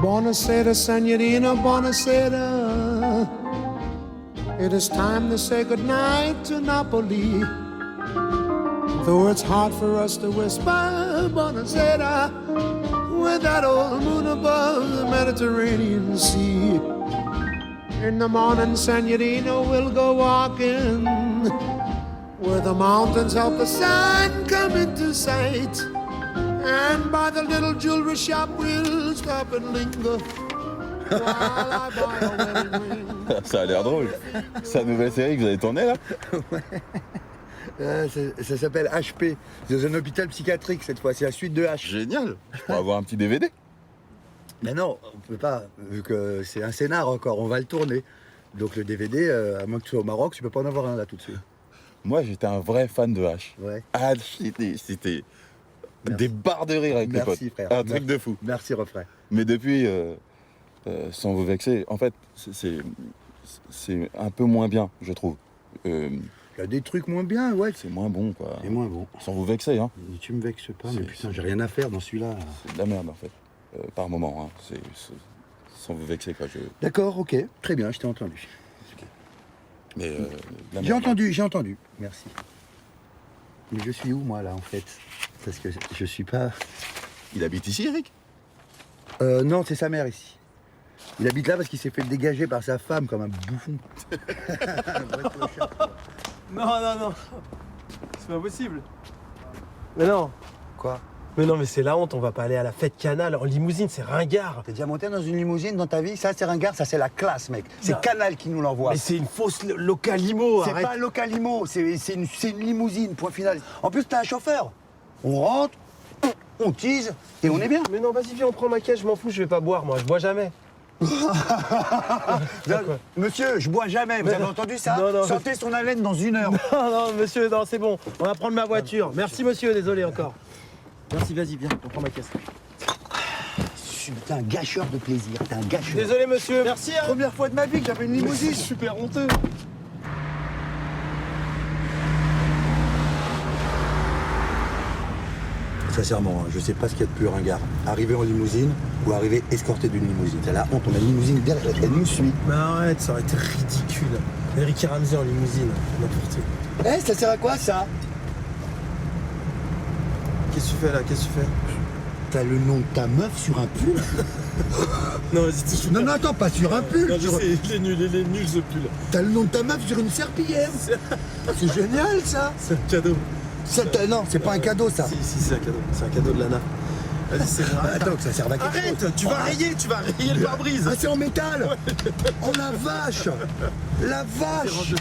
Buonasera, Signorina, buonasera. It is time to say goodnight to Napoli. Though it's hard for us to whisper buonasera with that old moon above the Mediterranean Sea. In the morning, Signorina, we'll go walking where the mountains help the sun come into sight. And by the little jewelry shop, we'll stop and linger while I buy a wedding ring. Ça a l'air drôle. C'est la nouvelle série que vous avez tournée là? Ça s'appelle HP, dans un hôpital psychiatrique cette fois, c'est la suite de H. Génial. Je pourrais avoir un petit DVD. Mais non, on peut pas, vu que c'est un scénar encore, on va le tourner. Donc le DVD, à moins que tu sois au Maroc, tu peux pas en avoir un là tout de suite. Moi j'étais un vrai fan de H. Ouais. Ah, c'était des barres de rire avec les potes. Merci frère. Un truc de fou. Merci refrain. Mais depuis, sans vous vexer, en fait, c'est un peu moins bien, je trouve. Il y a des trucs moins bien, ouais. C'est moins bon, quoi. C'est moins bon. Sans vous vexer, hein. Tu me vexes pas, mais putain, j'ai rien à faire dans celui-là. C'est de la merde, en fait. Par moment, hein. Sans vous vexer, quoi. D'accord, ok. Très bien, je t'ai entendu. Mais, J'ai entendu. Merci. Mais je suis où, moi, là, en fait? Parce que je suis pas... Il habite ici, Eric? Non, c'est sa mère, ici. Il habite là parce qu'il s'est fait dégager par sa femme comme un bouffon. Non. C'est pas possible. Mais non. Quoi? Mais non, mais c'est la honte, on va pas aller à la fête Canal en limousine, c'est ringard. T'es déjà monté dans une limousine dans ta vie? Ça, c'est ringard, ça, c'est la classe, mec. C'est Non. Canal qui nous l'envoie. Mais c'est une fausse localimo, C'est arrête. pas un localimo, c'est une limousine, point final. En plus, t'as un chauffeur. On rentre, on tease, et on est bien. Mais non, vas-y, viens, on prend ma caisse, je m'en fous, je vais pas boire, moi, je bois jamais. Monsieur, je bois jamais, vous avez entendu ça? Non, Sortez son haleine dans 1 heure. Non, monsieur, non, c'est bon, on va prendre ma voiture. Merci, monsieur, désolé encore. Merci, vas-y, viens, on prend ma caisse. T'es un gâcheur de plaisir, t'es un gâcheur. Désolé, monsieur, merci. Hein. Première fois de ma vie que j'avais une limousine. Super honteux. Sincèrement, je sais pas ce qu'il y a de plus ringard. Arriver en limousine ou arriver escorté d'une limousine. T'as la honte, on a une limousine derrière, elle nous suit. Mais arrête, ça aurait été ridicule. Eric Ramsey en limousine, n'importe quoi. Eh, ça sert à quoi ça? Qu'est-ce que tu fais là? Qu'est-ce que tu fais? T'as le nom de ta meuf sur un pull? Non, vas-y, tu joues. Non, attends, pas sur un pull. Non, je sais, il est nul ce pull. T'as le nom de ta meuf sur une serpillière. C'est génial ça. C'est un cadeau. Non, c'est pas un cadeau ça. Si, c'est un cadeau. C'est un cadeau de Lana. Vas-y, c'est vrai. Attends, que ça serve à quelque chose. Arrête, tu vas rayer le pare-brise. Ah, c'est en métal. Oh la vache. La vache.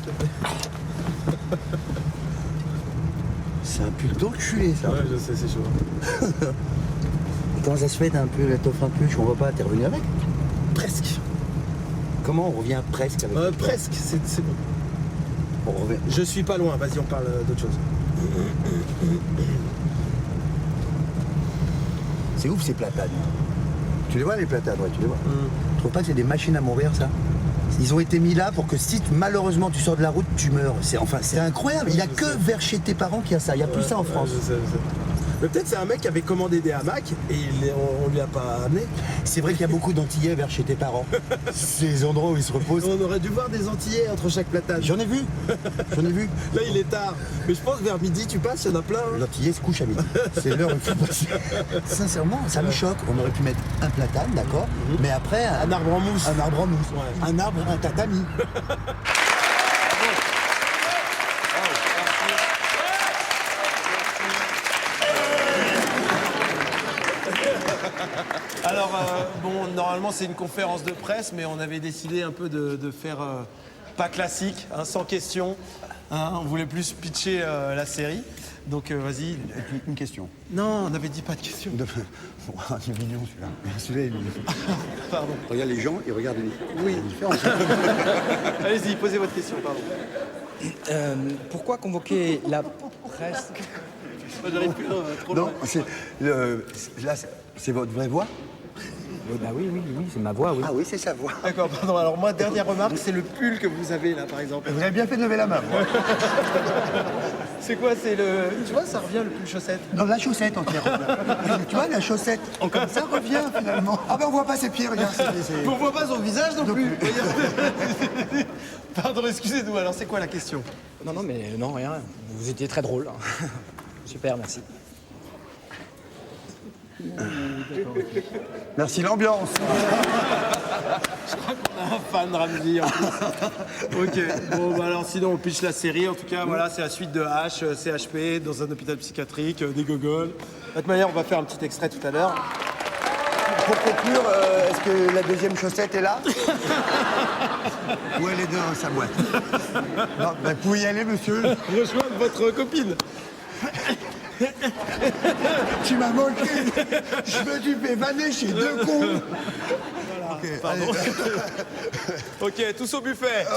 C'est un pull d'enculé ça. Ouais, je sais, c'est chaud. Comment ça se fait, t'as un pull, t'offres un pull, je comprends pas, t'es revenu avec? Presque. Comment on revient presque avec? Presque, c'est bon. On revient. Je suis pas loin, vas-y, on parle d'autre chose. C'est ouf ces platanes. Tu les vois les platanes, ouais, tu les vois. Tu trouves pas que c'est des machines à mourir ça? Ils ont été mis là pour que si malheureusement tu sors de la route, tu meurs. C'est incroyable. Il n'y a que vers chez tes parents qu'il y a ça. Il n'y a plus ça en France. Je sais. Mais peut-être c'est un mec qui avait commandé des hamacs et on lui a pas amené. C'est vrai qu'il y a beaucoup d'Antillais vers chez tes parents. C'est les endroits où ils se reposent. On aurait dû voir des Antillais entre chaque platane. J'en ai vu. Là il est tard. Mais je pense vers midi tu passes, il y en a plein. Hein. L'Antillais se couche à midi. C'est l'heure où il faut passer. Sincèrement, ça me choque. On aurait pu mettre un platane, d'accord, mais après Un arbre en mousse. Un arbre en mousse. Ouais. Un arbre, un tatami. Alors, bon, normalement c'est une conférence de presse, mais on avait décidé un peu de faire pas classique, hein, sans question. Hein, on voulait plus pitcher la série. Donc vas-y. Une question. Non, on avait dit pas de question. C'est mignon celui-là. Celui-là, il est mignon. Pardon. Regarde les gens et regarde lui. Oui. C'est différent. Allez-y, posez votre question, pardon. Pourquoi convoquer la presse? J'arrive plus trop loin. Non, là, c'est votre vraie voix? Oui, bah oui, c'est ma voix, oui. Ah oui, c'est sa voix. D'accord, pardon. Alors moi, dernière remarque, c'est le pull que vous avez là, par exemple. Vous avez bien fait de lever la main. C'est quoi? C'est le... Tu vois, ça revient le pull chaussette. Non, la chaussette entière. Tu vois, la chaussette, comme ça revient finalement. Ah ben on voit pas ses pieds, regarde. On voit pas son visage non plus. Pardon, excusez-nous. Alors, c'est quoi la question? Non, mais non, rien. Vous étiez très drôle. Hein. Super, merci. Merci l'ambiance. Un fan Ramsey. En plus. Ok. Bon, bah alors sinon on pitch la série. En tout cas, voilà, c'est la suite de H, CHP, dans un hôpital psychiatrique, des gogoles. De toute manière, on va faire un petit extrait tout à l'heure. Pour conclure, est-ce que la deuxième chaussette est là? Ou elle est dans sa boîte? Non, ben, vous pouvez y aller, monsieur. Rejoindre votre copine. Tu m'as manqué. Je me suis fait vanner chez deux cons. Ok, Pardon. allez. Ok, tous au buffet.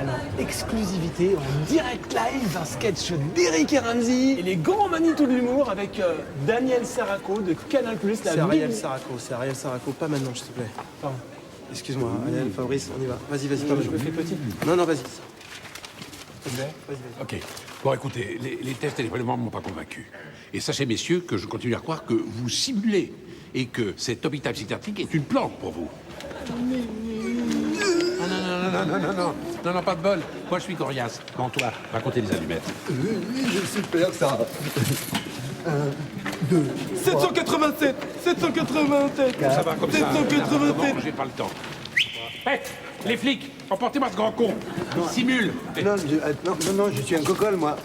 Alors, exclusivité en direct live, un sketch d'Eric et Ramsey et les grands Manitou de l'humour avec Daniel Saraco de Canal+. C'est Ariel Saraco, pas maintenant, s'il te plaît. Pardon. Excuse-moi, Ariel, Fabrice, on y va. Vas-y, pardon, je me fais petit. Non, vas-y. Ok. Bon, écoutez, les tests et les prélèvements ne m'ont pas convaincu. Et sachez, messieurs, que je continue à croire que vous simulez et que cet hôpital psychiatrique est une planque pour vous. Non, pas de bol. Moi, je suis coriace. Quand toi, va compter les allumettes. Super, ça. 787. Ça va comme ça. 787. J'ai pas le temps. Hé, les flics, emportez-moi ce grand con. Il simule. Non, je suis un gogol, moi.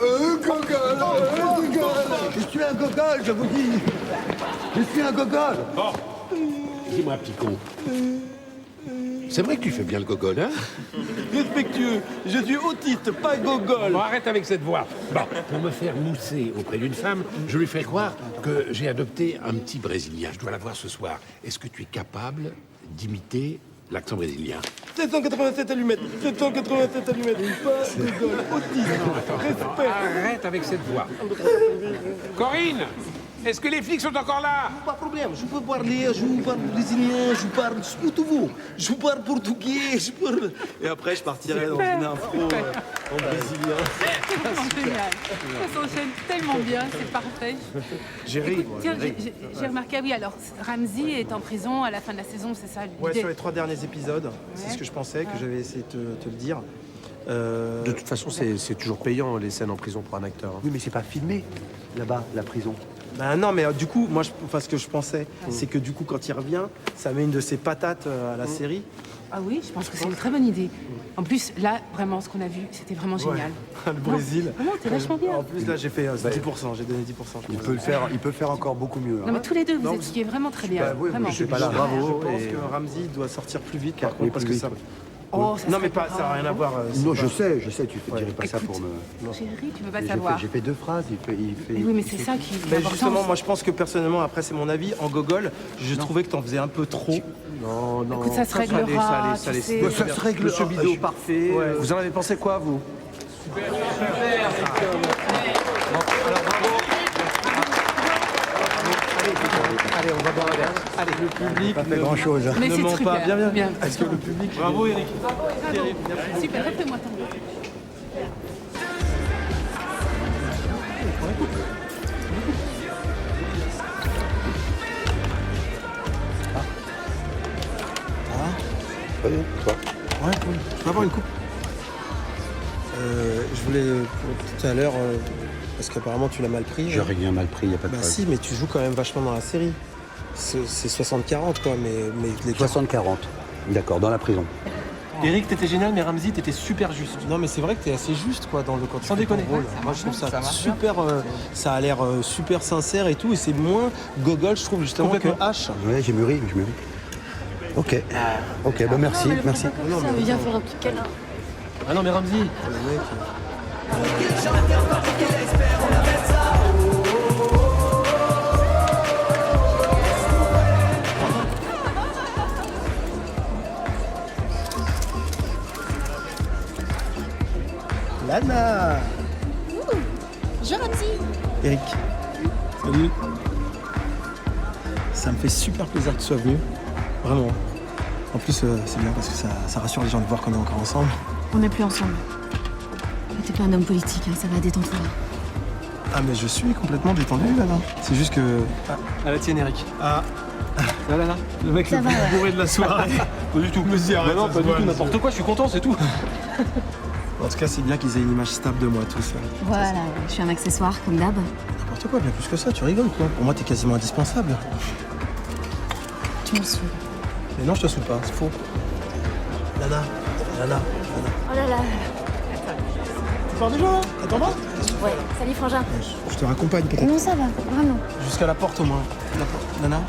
Je suis un gogol, je vous dis. Je suis un gogol. Bon, dis-moi, petit con. C'est vrai que tu fais bien le gogol, hein? Respectueux, je suis autiste, pas gogol. Bon, arrête avec cette voix. Bon, pour me faire mousser auprès d'une femme, je lui fais croire que j'ai adopté un petit Brésilien. Je dois la voir ce soir. Est-ce que tu es capable d'imiter l'accent brésilien? 787 allumettes, pas gogol, autiste. Respect. Arrête avec cette voix. Corinne, est-ce que les flics sont encore là? Pas de problème, je peux parler, je parle brésilien, je parle tout, je parle portugais, je parle... Et après, je partirai dans une info en brésilien. C'est vraiment génial. Ça s'enchaîne tellement bien, c'est parfait. J'ai ri, Écoute, moi, tiens, j'ai ri. j'ai remarqué, oui, alors Ramsey est en prison à la fin de la saison, c'est ça Ouais, l'idée. sur les 3 derniers épisodes, c'est ce que je pensais, que j'avais essayé de te le dire. De toute façon, c'est toujours payant les scènes en prison pour un acteur. Hein. Oui, mais c'est pas filmé, là-bas, la prison. Bah non, mais du coup, moi, ce que je pensais, c'est que du coup, quand il revient, ça met une de ses patates à la série. Ah oui, je pense que c'est une très bonne idée. En plus, là, vraiment, ce qu'on a vu, c'était vraiment génial. Le Brésil. Non, t'es vachement bien. En plus, là, j'ai fait 10%, j'ai donné 10%. je Il pense. peut le faire encore beaucoup mieux. Non, mais tous les deux, vous étiez vraiment très bien. oui, Vraiment. je suis pas là. Je Bravo. pense et- que Ramsey doit sortir plus vite, par Oui, contre, parce que plus ça... Oh, ça Non, serait mais pas, ça n'a rien à voir. c'est Non, pas- je sais, tu ne dirais pas ça pour me... Chérie, tu veux pas J'ai savoir. fait 2 phrases, il fait... Mais oui, mais c'est ça qui est Mais important. justement, moi, je pense que personnellement, après, c'est mon avis, en gogol, je trouvais que t'en faisais un peu trop. Non. Écoute, ça se réglera, tu sais. Ça se règle. Monsieur Bidot, parfait. Ouais. Vous en avez pensé quoi, vous? Allez, on va boire un verre. Allez, le public pas fait grand-chose. Mais Ne c'est ment super. pas. Bien. Bien. Est-ce que le public... Bravo, Eric. Super, refais-moi ton bout. Je peux avoir une coupe Je voulais, pour tout à l'heure, parce qu'apparemment tu l'as mal pris. J'ai rien mal pris, il n'y a pas de Bah problème. si, mais tu joues quand même vachement dans la série. C'est 60-40 quoi, mais les 60-40. D'accord, dans la prison. Eric, t'étais génial, mais Ramsey, t'étais super juste. Non mais c'est vrai que t'es assez juste quoi dans le quand tu Sans fais ton déconner. rôle. Ouais, Moi je trouve ça, ça marche super, ça a l'air super sincère et tout, et c'est moins gogol je trouve justement que H. Ouais, j'ai mûri. Ok. Ok, bah merci, merci. Ça viens faire un petit câlin. Ah non, mais Ramsey, Lana. Bonjour Ramzi. Eric. Salut. Ça me fait super plaisir que tu sois venu. Vraiment. En plus, c'est bien parce que ça rassure les gens de voir qu'on est encore ensemble. On n'est plus ensemble. T'es pas un homme politique, hein, ça va, détends-toi. Ah, mais je suis complètement détendu, Lana. C'est juste que... Ah, à la tienne, Eric. Ah. Là, là, le mec Ça le va, plus ouais. bourré de la soirée. Pas du tout. Me dis, arrête, Non, ça pas se du voit, tout, ça n'importe se voit. quoi, je suis content, c'est tout. En tout cas, c'est bien qu'ils aient une image stable de moi, tous. Voilà, je suis un accessoire, comme d'hab. N'importe quoi, bien plus que ça, tu rigoles, quoi. Pour moi, t'es quasiment indispensable. Tu me saoules. Mais non, je te saoule pas, c'est faux. Lana. Oh là là. Tu pars déjà, là? Attends pas? Ouais, salut Frangin. Je te raccompagne, peut-être. Non, ça va, vraiment. Jusqu'à la porte, au moins. La porte. Lana?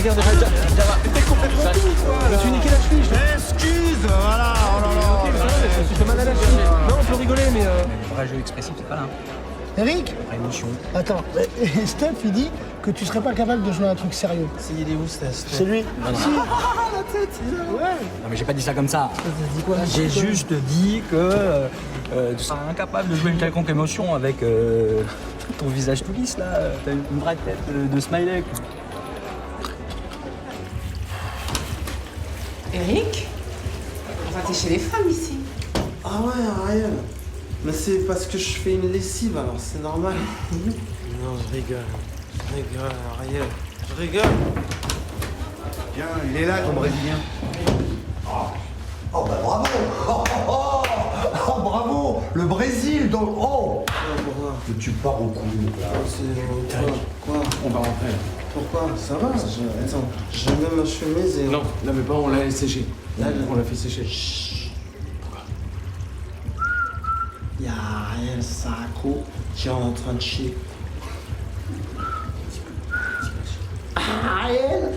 Regarde, t'es complètement je suis niqué la cheville. Excuse, voilà, oh là là. Je fais mal à la cheville. Non, on peut rigoler, mais. Le vrai jeu expressif, c'est pas là. Eric, Vraie émotion. attends, Steph, il dit que tu serais pas capable de jouer un truc sérieux. Si, il est où, Steph? C'est lui. Non, non. Ouais. Non, mais j'ai pas dit ça comme ça. T'as dit quoi? J'ai juste dit que tu seras incapable de jouer une quelconque émotion avec ton visage tout lisse là. T'as une vraie tête de smiley. Eric? Enfin, t'es chez les femmes ici. Ah ouais, Ariel. Mais c'est parce que je fais une lessive, alors c'est normal. Non, je rigole. Je rigole, Ariel. Je rigole. Tiens, il est là, ton Brésilien. Oh, bah bravo. Oh, bravo. Le Brésil, donc... Oh. Mais tu pars au coup, là. C'est... Quoi? On va rentrer. Pourquoi? Ça va? Attends, j'ai même ma chemise et... Non, là, mais pas, on l'a séché. Là, On l'a fait sécher. Il y a Ariel Sarako qui est en train de chier. Ariel?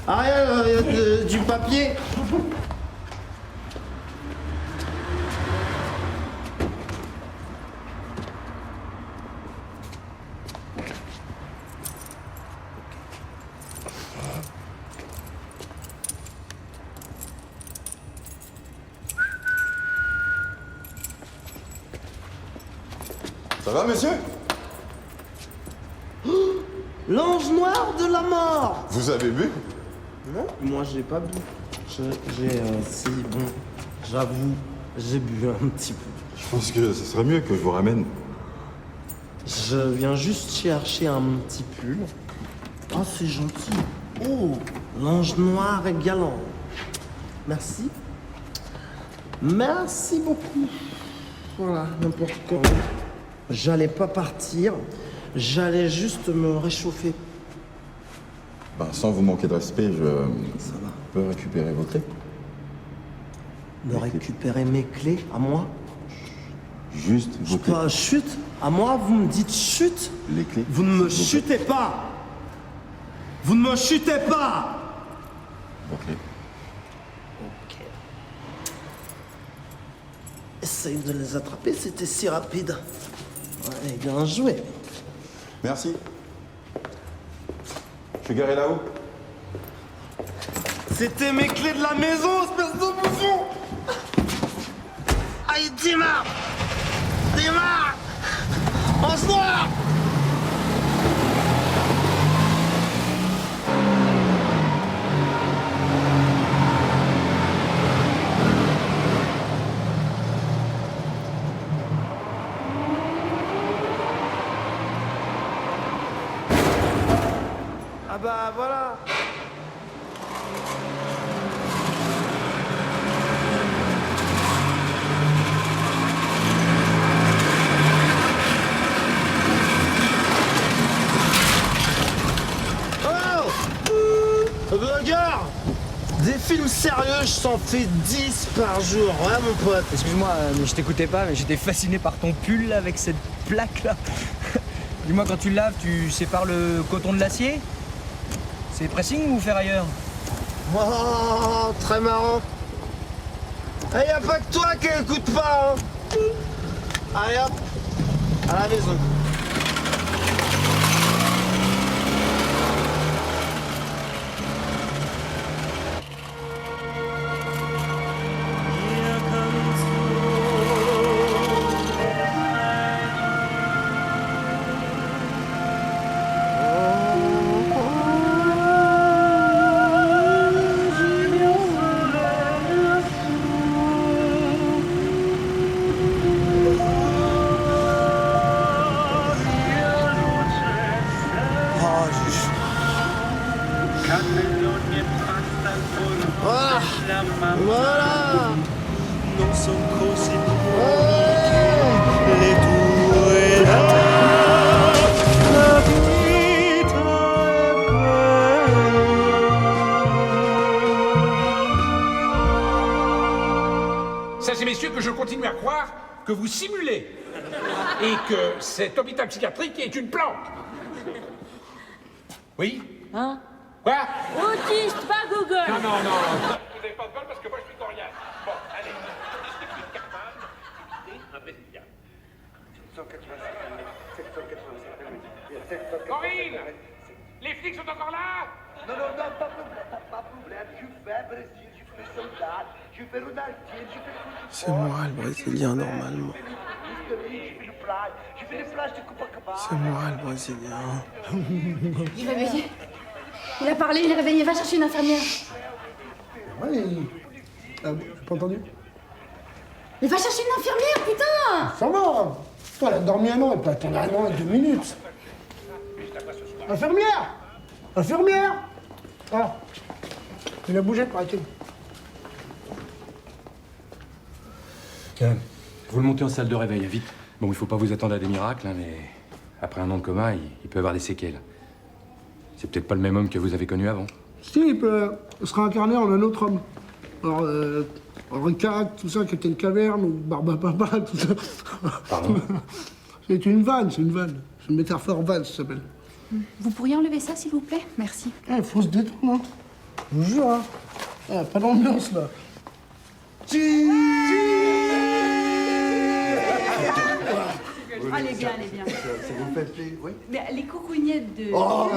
Ariel, il y a du papier. Ça va, monsieur? L'ange noir de la mort. Vous avez bu? Non, moi j'ai pas bu. Si, bon, j'avoue, j'ai bu un petit peu. Je pense que ce serait mieux que je vous ramène. Je viens juste chercher un petit pull. Oh, c'est gentil. Oh, l'ange noir est galant. Merci. Merci beaucoup. Voilà, n'importe quoi. J'allais pas partir, j'allais juste me réchauffer. Ben, sans vous manquer de respect, je peux récupérer vos clés. Me récupérer mes clés à moi? Juste vos clés. Pas chute? À moi, vous me dites chute? Les clés. Vous ne me Vos chutez pas! Vous ne me chutez pas! Vos clés. Ok. Essaye de les attraper, c'était si rapide. Ouais, bien joué. Merci. Je suis garé là-haut. C'était mes clés de la maison, espèce de bouffon! Aïe, démarre! Démarre! En ce noir! Ah bah voilà! Regarde! Des films sérieux, je s'en fais 10 par jour, ouais mon pote. Excuse-moi, mais je t'écoutais pas, mais j'étais fasciné par ton pull là, avec cette plaque là. Dis-moi, quand tu le laves, tu sépares le coton de l'acier? C'est pressing ou ferrailleur? Oh, très marrant. Et y a pas que toi qui écoute pas, hein. Allez hop, à la maison. Voilà. Non son così le tue la vita Sachez, messieurs, que je continue à croire que vous simulez et que cet hôpital psychiatrique est une planque. Oui? Hein? Quoi? Autiste, pas Google. Non, non, non. Vous n'avez pas de bol parce que moi je suis coriace. Bon, allez. Discipline capable, un brésilien. 787. Corinne! Les flics sont encore là? Non, non, non, pas de problème. Je fais Brésil, je fais soldat, je fais Ronaldinho, je fais... C'est moi le Brésilien, normalement. C'est moi le Brésilien. Il est réveillé. Il a parlé, il est réveillé. Va chercher une infirmière. Ouais, j'ai pas entendu. Mais va chercher une infirmière, putain! Ça va. Toi, elle a dormi un an, elle peut attendre un an et 2 minutes. Infirmière! Infirmière! Ah, il a bougé, paraît-il. Calme. Vous le montez en salle de réveil, vite. Bon, il faut pas vous attendre à des miracles, hein, mais après un an de coma, il peut avoir des séquelles. C'est peut-être pas le même homme que vous avez connu avant. Si, il sera incarné en un autre homme. Alors, Henri IV, tout ça, Capitaine Caverne, ou Barbapapa, tout ça. Pardon? C'est une vanne, c'est une vanne. C'est une métaphore vanne, ça s'appelle. Vous pourriez enlever ça, s'il vous plaît? Merci. Il faut se détendre, hein. Je vous jure, hein. Ah, pas d'ambiance, là. Ah, elle est bien, elle est bien. Ça vous fait plaisir, oui? Mais les coucougnettes de... Oh,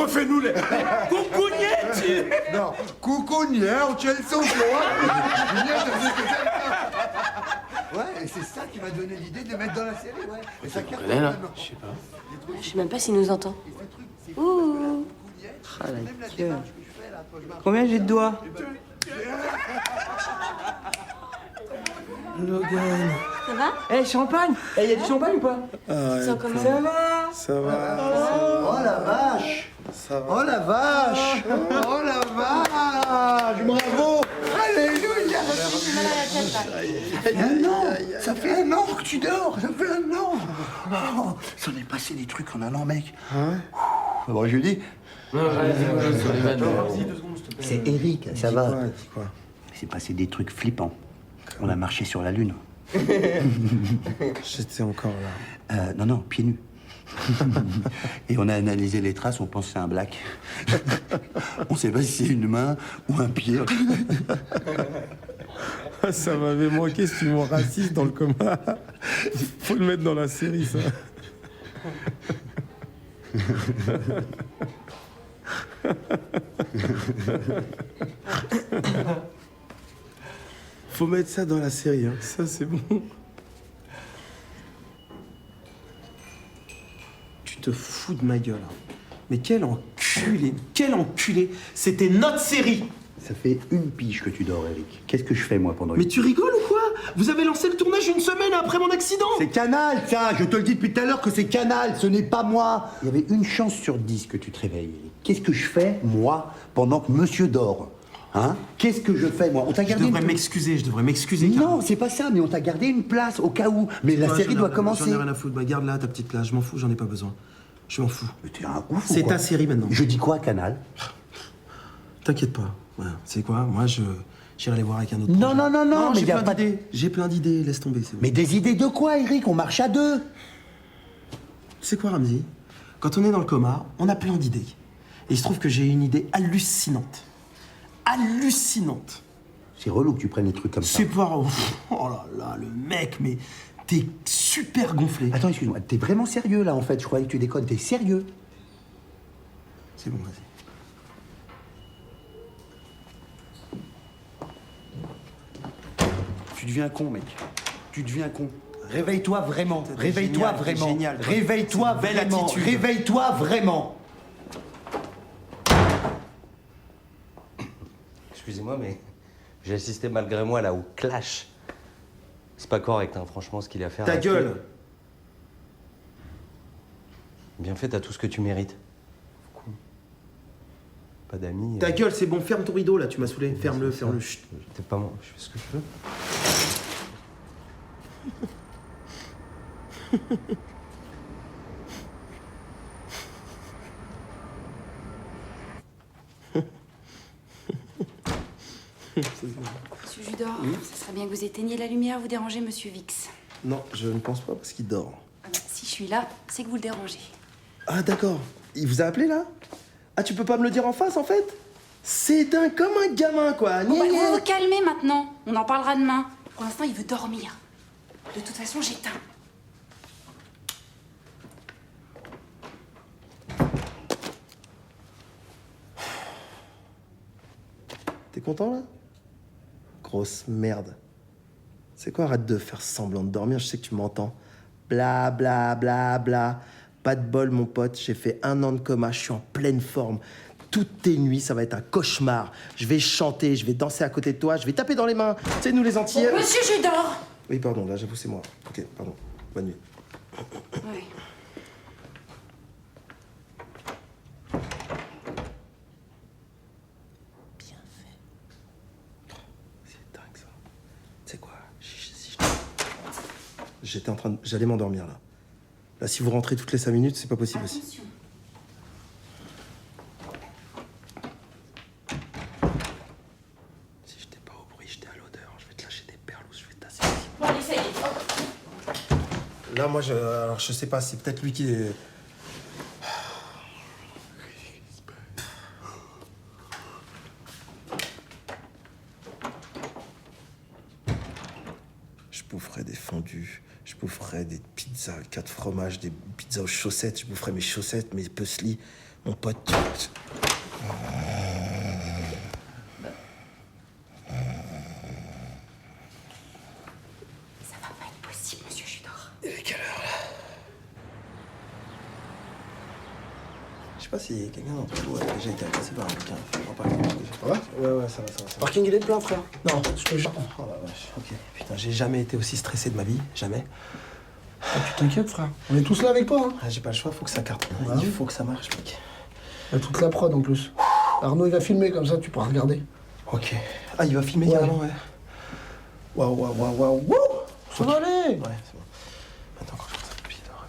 Refais-nous les coucougnettes. Non, coucougnettes, tu as le son, Ouais, et c'est ça qui m'a donné l'idée de les mettre dans la série, ouais. Et ça cartonne maintenant. Je sais pas. Je sais même pas s'il nous entend. Ouh. Ah la gueule. Combien j'ai de doigts? Logan. Ça va? Eh, champagne! Eh, y a du champagne ou pas? Ça comment? Ça va? Ça va. Oh la vache! Ça va. Oh la vache! Oh la vache! Bravo! Alléluia! J'ai mal à la tête, là. Un an! Ça fait un an que tu dors! Ça fait un an! Oh, ça en est passé des trucs en un an, mec! Bon, je lui dis. C'est Eric, ça va. Quoi? C'est passé des trucs flippants. On a marché sur la Lune. J'étais encore là. Non, pieds nus. Et on a analysé les traces, on pense que c'est un black. On sait pas si c'est une main ou un pied. Ça m'avait manqué ce humour raciste dans le coma. Faut le mettre dans la série, ça. Faut mettre ça dans la série, hein. Ça c'est bon. Tu te fous de ma gueule, hein. Mais quel enculé. C'était notre série. Ça fait une pige que tu dors, Eric. Qu'est-ce que je fais, moi, pendant Mais tu rigoles ou quoi? Vous avez lancé le tournage une semaine après mon accident. C'est Canal, ça. Je te le dis depuis tout à l'heure que c'est Canal, ce n'est pas moi. Il y avait une chance sur 10 que tu te réveilles, Eric. Qu'est-ce que je fais, moi, pendant que monsieur dort? Hein? Qu'est-ce que je fais, moi? On t'a gardé Je devrais m'excuser. Non, c'est pas ça, mais on t'a gardé une place au cas où. Mais la série doit commencer. J'en ai rien à foutre. Bah, garde là ta petite place. Je m'en fous, j'en ai pas besoin. Je m'en fous. Mais t'es un ouf. C'est ta série maintenant. Je dis quoi, Canal? T'inquiète pas. Ouais, c'est quoi? Moi, j'irai les voir avec un autre. Non, projet. non, mais j'ai y a plein pas d'idées. J'ai plein d'idées. Laisse tomber. C'est bon. Mais des idées de quoi, Eric? On marche à deux. Tu sais quoi, Ramzi? Quand on est dans le coma, on a plein d'idées. Et il se trouve que j'ai une idée hallucinante. Hallucinante. C'est relou que tu prennes des trucs comme ça. C'est pas... Oh là là, le mec, mais t'es super gonflé. Attends, excuse-moi, t'es vraiment sérieux là en fait? Je croyais que tu déconnes, t'es sérieux? C'est bon, vas-y. Tu deviens con, mec. Tu deviens con. Réveille-toi vraiment. T'es Réveille-toi génial, t'es vraiment. génial, toi. Réveille-toi C'est une belle vraiment. attitude. Réveille-toi vraiment. Excusez-moi, mais j'ai assisté malgré moi là au clash. C'est pas correct, hein, franchement, ce qu'il a fait. Ta gueule! Bien fait, t'as tout ce que tu mérites. Pas d'amis. Ta gueule, c'est bon, ferme ton rideau là, tu m'as saoulé. Ferme-le, ferme-le. Chut. T'es pas moi, je fais ce que je veux. Monsieur Judor, ça serait bien que vous éteigniez la lumière, vous dérangez Monsieur Vix. Non, je ne pense pas parce qu'il dort. Ah bah, si je suis là, c'est que vous le dérangez. Ah d'accord. Il vous a appelé là? Ah, tu peux pas me le dire en face en fait? C'est dingue, comme un gamin quoi. Bon, bah, Gna, gna. vous vous calmez maintenant. On en parlera demain. Pour l'instant, il veut dormir. De toute façon, j'éteins. T'es content là? Grosse merde. C'est quoi, arrête de faire semblant de dormir, je sais que tu m'entends. Bla bla bla bla. Pas de bol mon pote, j'ai fait 1 an de coma, je suis en pleine forme. Toutes tes nuits, ça va être un cauchemar. Je vais chanter, je vais danser à côté de toi, je vais taper dans les mains. Tu sais, nous les Antillais... Oh, Monsieur Judor! Oui, pardon, là j'avoue c'est moi. Ok, pardon. Bonne nuit. Oui. J'étais en train de... J'allais m'endormir, là. Là, si vous rentrez toutes les 5 minutes, c'est pas possible aussi. Attention. Si j'étais pas au bruit, j'étais à l'odeur. Je vais te lâcher des perles ou je vais te tasser. Bon, allez, ça y est. Là, moi, alors, je sais pas, c'est peut-être lui qui est... Je boufferais des fondus, je boufferais des pizzas 4 fromages, des pizzas aux chaussettes, je boufferais mes chaussettes, mes puzzlis, mon pote. Ça va pas être possible, Monsieur Judor. Il est quelle heure, là? Je sais pas si quelqu'un d'entre vous a déjà été agressé par un bouquin. Je crois pas. Ça va? Ouais, ça va. Parking, il est plein, frère. Non, je te jure. Oh la vache, ok. Putain, j'ai jamais été aussi stressé de ma vie, jamais. Ah, tu t'inquiètes, frère. On est tous là avec toi, hein. Ah, j'ai pas le choix, faut que ça cartonne. Ouais. Il faut que ça marche, mec. Il y a toute la prod en plus. Arnaud, il va filmer comme ça, tu pourras regarder. Ok. Ah, il va filmer Ouais. carrément, ouais. Waouh. Ça va aller. Ouais, c'est bon. Maintenant, quand je croise un pied dehors.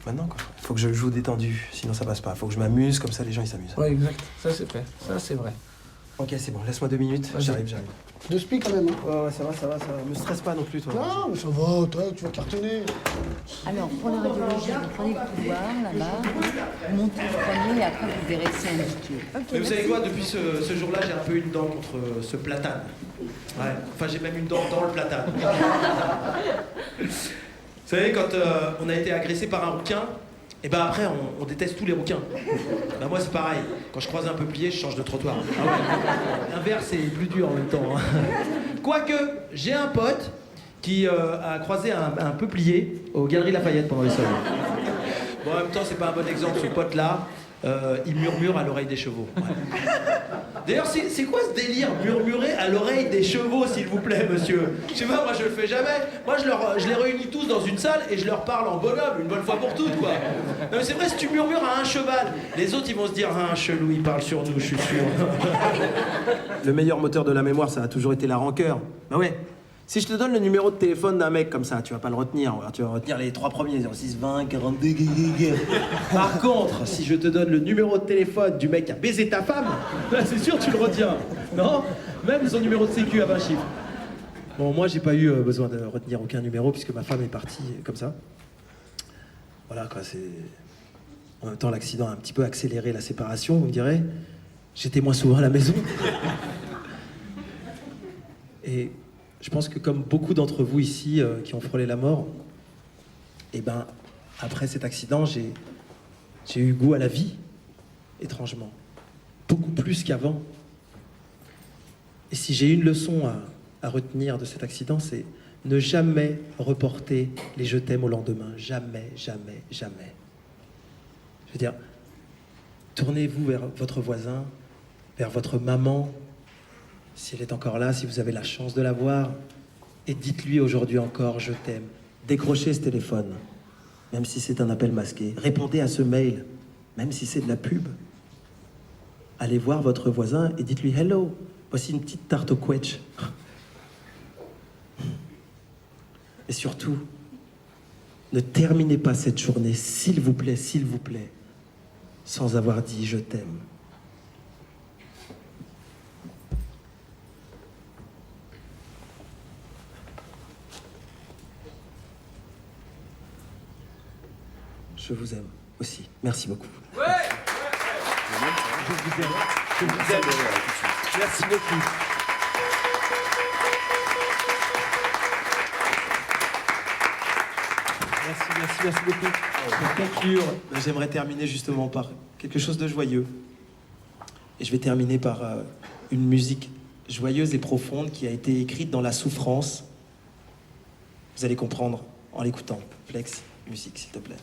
Maintenant, quand je... Faut que je joue détendu, sinon ça passe pas. Faut que je m'amuse, comme ça les gens ils s'amusent. Ouais, exact. Ça, c'est fait. Ça, c'est vrai. Ok, c'est bon, laisse-moi 2 minutes. Vas-y. J'arrive. De spi quand même, hein. Ouais, ça va. Me stresse pas non plus, toi. Non, mais ça va, toi, tu vas cartonner. Alors, pour la radiologie, vous prenez le couloir, là-bas, vous montez le premier et après vous verrez c'est indiqué. Ok, Mais vous savez merci. quoi, depuis ce jour-là, j'ai un peu une dent contre ce platane. Ouais, enfin j'ai même une dent dans le platane. Vous savez, quand on a été agressé par un rouquin, et ben après on déteste tous les rouquins. Ben moi c'est pareil, quand je croise un peuplier, je change de trottoir. Ah ouais. L'inverse c'est plus dur en même temps. Hein. Quoique, j'ai un pote qui a croisé un peuplier aux Galeries Lafayette pendant les soldes. Bon, en même temps, c'est pas un bon exemple, ce pote-là. Il murmure à l'oreille des chevaux. Ouais. D'ailleurs, c'est quoi ce délire, murmurer à l'oreille des chevaux, s'il vous plaît, monsieur? Je sais pas, moi je le fais jamais. Moi je les réunis tous dans une salle et je leur parle en bonhomme, une bonne fois pour toutes, quoi. Non mais c'est vrai, si tu murmures à un cheval, les autres ils vont se dire, ah, un chelou, il parle sur nous, je suis sûr. Le meilleur moteur de la mémoire, ça a toujours été la rancœur. Bah ouais. Si je te donne le numéro de téléphone d'un mec comme ça, tu vas pas le retenir. Tu vas retenir les 3 premiers, 06 20 42. Par contre, si je te donne le numéro de téléphone du mec qui a baisé ta femme, là c'est sûr tu le retiens. Non? Même son numéro de sécu à 20 chiffres. Bon, moi j'ai pas eu besoin de retenir aucun numéro puisque ma femme est partie comme ça. Voilà, quoi, c'est... En même temps, l'accident a un petit peu accéléré la séparation, vous me direz. J'étais moins souvent à la maison. Et je pense que comme beaucoup d'entre vous ici qui ont frôlé la mort, eh ben, après cet accident, j'ai eu goût à la vie, étrangement. Beaucoup plus qu'avant. Et si j'ai une leçon à retenir de cet accident, c'est ne jamais reporter les je t'aime au lendemain. Jamais, jamais, jamais. Je veux dire, tournez-vous vers votre voisin, vers votre maman, si elle est encore là, si vous avez la chance de la voir, et dites-lui aujourd'hui encore « je t'aime ». Décrochez ce téléphone, même si c'est un appel masqué. Répondez à ce mail, même si c'est de la pub. Allez voir votre voisin et dites-lui « hello, voici une petite tarte au quetch ». Et surtout, ne terminez pas cette journée, s'il vous plaît, sans avoir dit « je t'aime ». Je vous aime aussi. Merci beaucoup. Ouais. Je vous aime. Je vous aime. Merci beaucoup. Merci beaucoup. Pour conclure, j'aimerais terminer justement par quelque chose de joyeux. Et je vais terminer par une musique joyeuse et profonde qui a été écrite dans la souffrance. Vous allez comprendre en l'écoutant. Flex, musique, s'il te plaît.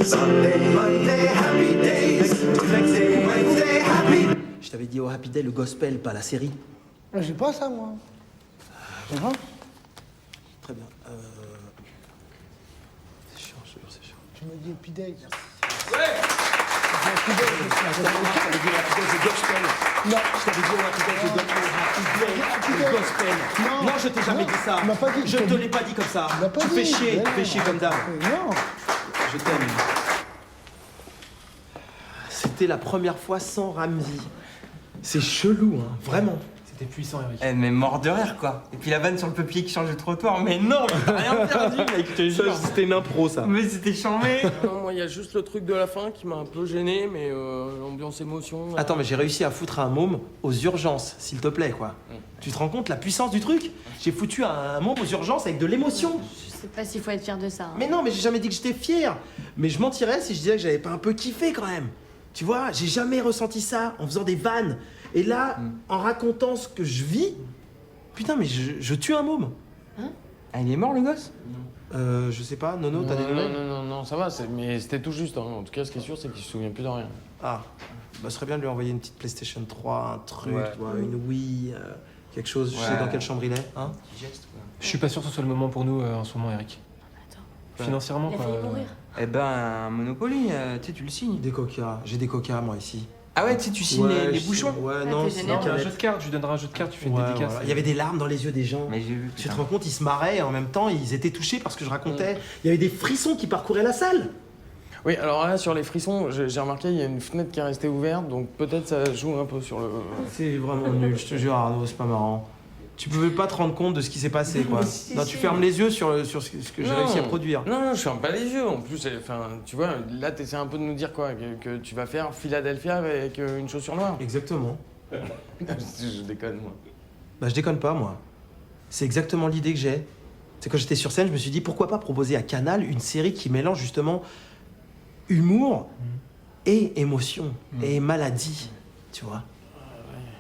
Sunday, Monday, happy days. Flexing, Wednesday, happy. Je t'avais dit au Happy Day le gospel, pas la série. J'ai pas ça, moi. Ça va? Très bien. C'est chiant, je te jure, c'est chiant. Tu me dis Happy Day. Ouais. Je t'avais dit au Happy Day le gospel. Non, je t'avais dit au Happy Day le gospel. Non, je t'ai jamais dit ça. Je te l'ai pas dit comme ça. Tu fais chier comme d'hab. Non. Je t'aime. C'était la première fois sans Ramsey. C'est chelou, hein, vraiment. C'était puissant, Eric. Eh, mais mort de rire, quoi. Et puis la vanne sur le peuplier qui change de trottoir. Mais non, mais t'as rien perdu, mec, je te jure. C'était une impro, ça. Mais c'était chambé. Non, moi, il y a juste le truc de la fin qui m'a un peu gêné, mais l'ambiance émotion... Attends, mais j'ai réussi à foutre un môme aux urgences, s'il te plaît, quoi. Tu te rends compte la puissance du truc? J'ai foutu un môme aux urgences avec de l'émotion. Je sais pas s'il faut être fier de ça. Hein. Mais non, mais j'ai jamais dit que j'étais fier. Mais je mentirais si je disais que j'avais pas un peu kiffé quand même. Tu vois, j'ai jamais ressenti ça en faisant des vannes. Et là, en racontant ce que je vis, putain, mais je tue un môme. Hein? Ah, il est mort, le gosse? Je sais pas, Nono, t'as des nouvelles? Non, ça va, mais c'était tout juste. Hein. En tout cas, ce qui est sûr, c'est qu'il se souvient plus de rien. Ah, bah, ce serait bien de lui envoyer une petite PlayStation 3, un truc, Ouais. tu vois, une Wii, quelque chose, je sais dans quelle chambre il est, hein? Je suis pas sûr que ce soit le moment pour nous en ce moment, Eric. Financièrement, Il a quoi. failli mourir. Eh ben, un Monopoly, tu sais, tu le signes. Des coca, j'ai des coca moi ici. Ah ouais, tu sais, tu signes Ouais, les je bouchons? signe- Ouais, Ah, non, t'es c'est généreux. Un jeu de cartes, je lui donnerai un jeu de cartes, tu fais une Ouais, dédicace. voilà. Il y avait des larmes dans les yeux des gens. Mais j'ai vu. Tu te rends compte, ils se marraient et en même temps, ils étaient touchés parce que je racontais. Il y avait des frissons qui parcouraient la salle. Oui, alors là, sur les frissons, j'ai remarqué, il y a une fenêtre qui est restée ouverte, donc peut-être ça joue un peu sur le... C'est vraiment nul, je te jure, Arnaud, c'est pas marrant. Tu pouvais pas te rendre compte de ce qui s'est passé, quoi. Mais si, non, si. tu fermes les yeux sur ce que j'ai Non. réussi à produire. Non, je ferme pas les yeux. En plus, enfin, tu vois, là, t'essaies un peu de nous dire quoi, que tu vas faire Philadelphia avec une chaussure noire. Exactement. Je déconne, moi. Bah, je déconne pas, moi. C'est exactement l'idée que j'ai. C'est quand j'étais sur scène, je me suis dit pourquoi pas proposer à Canal une série qui mélange justement humour et émotion et maladie, tu vois.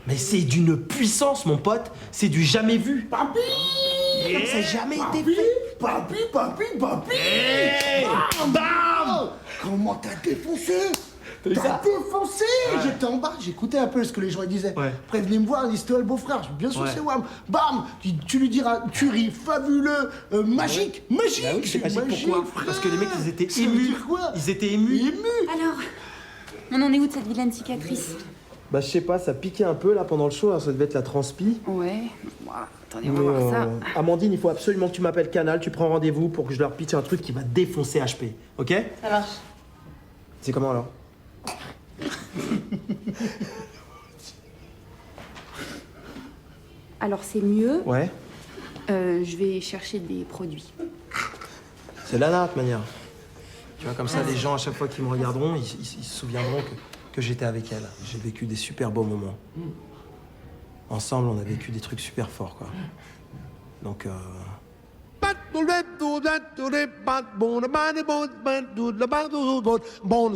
Mais c'est d'une puissance, mon pote, c'est du jamais vu. Papi! Comme ça n'a jamais été fait. Papi! Hey Bam! Comment t'as défoncé? T'as défoncé! J'étais en bas, j'écoutais un peu ce que les gens disaient. Ouais. Après, ils venaient me voir, ils disaient, c'était toi le beau-frère. Bien sûr, Ouais. c'est Wam. Bam! Tu lui diras, tu ris, fabuleux, magique, magique! Bah oui, c'est magique, pourquoi? frère. Parce que les mecs, ils étaient Ça veut émus. dire quoi? Ils étaient émus. Alors, on en est où de cette vilaine cicatrice? Bah, je sais pas, ça piquait un peu là pendant le show, alors ça devait être la transpi. Ouais. Bon, attendez, on Mais, va voir ça. Amandine, il faut absolument que tu m'appelles Canal, tu prends rendez-vous pour que je leur pitche un truc qui va défoncer HP, ok? Ça marche. C'est comment alors? Alors, c'est mieux. Ouais. Je vais chercher des produits. C'est Lana, de toute manière. Tu vois, comme ça, les gens, à chaque fois qu'ils me regarderont, ils se souviendront que j'étais avec elle. J'ai vécu des super beaux moments. Ensemble, on a vécu des trucs super forts, quoi. Donc, Bon,